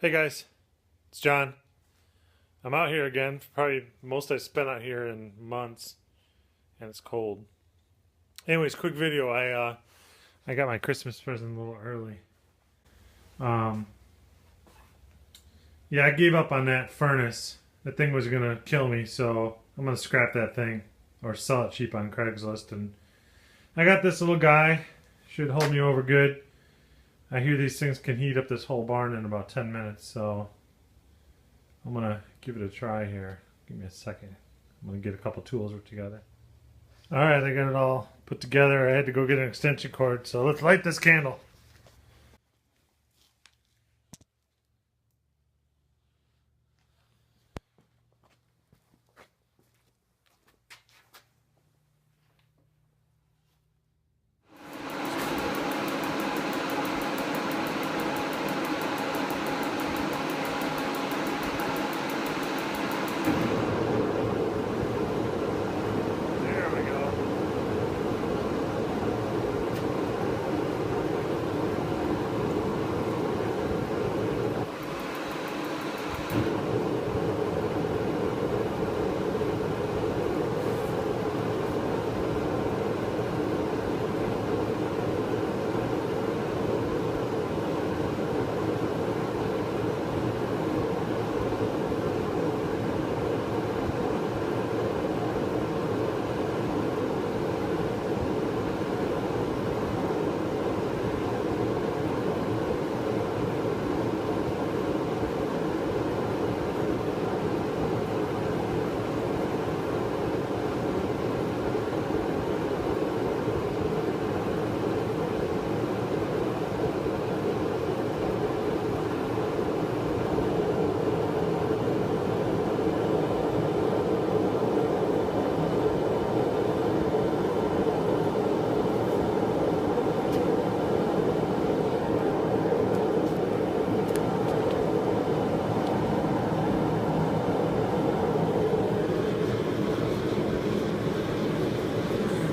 Hey guys, it's John. I'm out here again. Probably most I've spent out here in months, and it's cold. Anyways, quick video. I got my Christmas present a little early. Yeah, I gave up on that furnace. That thing was gonna kill me, so I'm gonna scrap that thing or sell it cheap on Craigslist. And I got this little guy. Should hold me over good. I hear these things can heat up this whole barn in about 10 minutes, so I'm gonna give it a try here. Give me a second. I'm gonna get a couple tools together. Alright, I got it all put together. I had to go get an extension cord, so let's light this candle.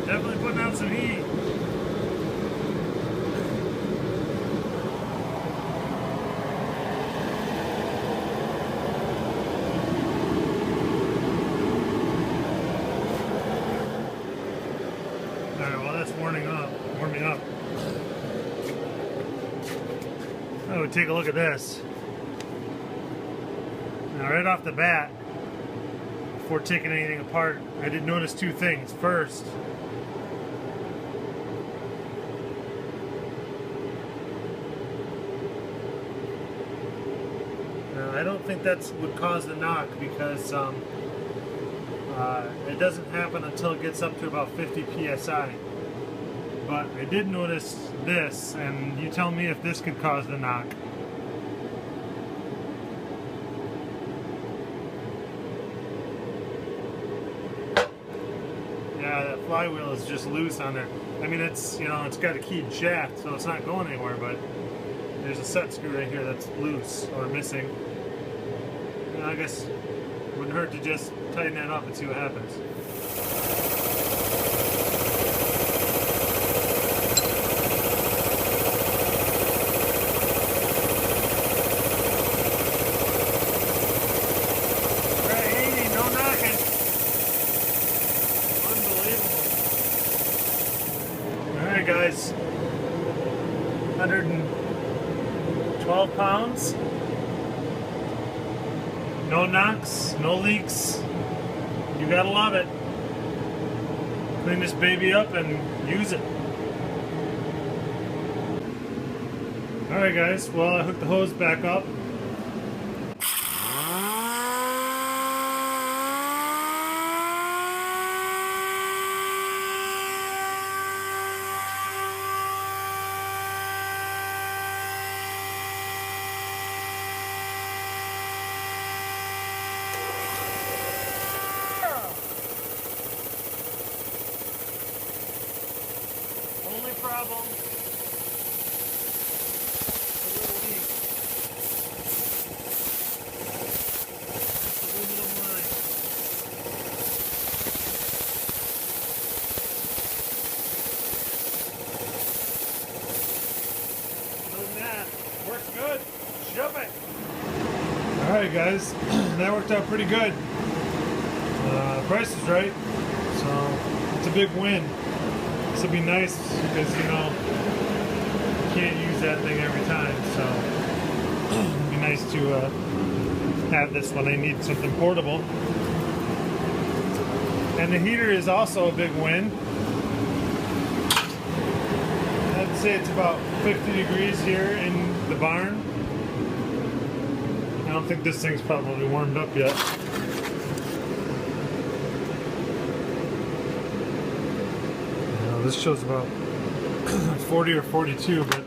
Definitely putting out some heat. Alright, well that's warming up. I would take a look at this. Now right off the bat, before taking anything apart, I did notice two things. First, I don't think that would cause the knock because it doesn't happen until it gets up to about 50 psi. But I did notice this, and you tell me if this could cause the knock. Yeah, that flywheel is just loose on there. I mean, it's, you know, it's got a keyed shaft, so it's not going anywhere, but there's a set screw right here that's loose or missing. I guess it wouldn't hurt to just tighten that up and see what happens. Alright, no knocking. Unbelievable. Alright guys, 112 pounds. No knocks, no leaks. You gotta love it. Clean this baby up and use it. Alright guys, well I hooked the hose back up. Only problem, a little leak. Alright guys, that worked out pretty good. Price is right, so it's a big win. This will be nice because, you know, you can't use that thing every time, so it'd be nice to have this when I need something portable. And the heater is also a big win. I'd say it's about 50 degrees here in the barn. I don't think this thing's probably warmed up yet. This shows about 40 or 42, but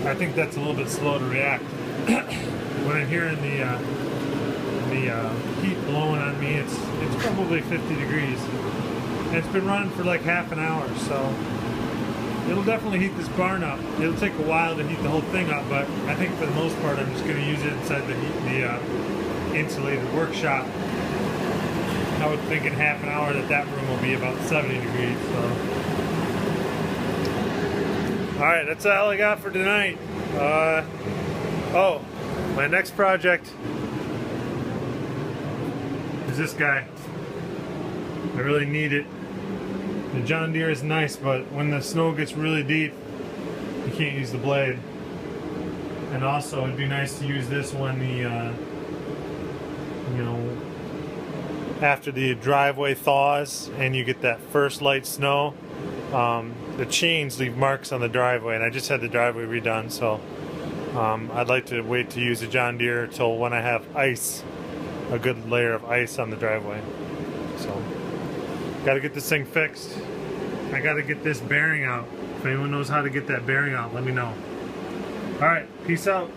I think that's a little bit slow to react. When I'm hearing the heat blowing on me, it's probably 50 degrees. And it's been running for like half an hour, so it'll definitely heat this barn up. It'll take a while to heat the whole thing up, but I think for the most part I'm just going to use it inside the insulated workshop. I would think in half an hour that room will be about 70 degrees. So. Alright, that's all I got for tonight. Oh, my next project is this guy. I really need it. The John Deere is nice, but when the snow gets really deep, you can't use the blade. And also, it'd be nice to use this when the, you know, after the driveway thaws and you get that first light snow. The chains leave marks on the driveway, and I just had the driveway redone, so I'd like to wait to use the John Deere till when I have ice, a good layer of ice on the driveway. So, gotta get this thing fixed. I gotta get this bearing out. If anyone knows how to get that bearing out, let me know. Alright, peace out.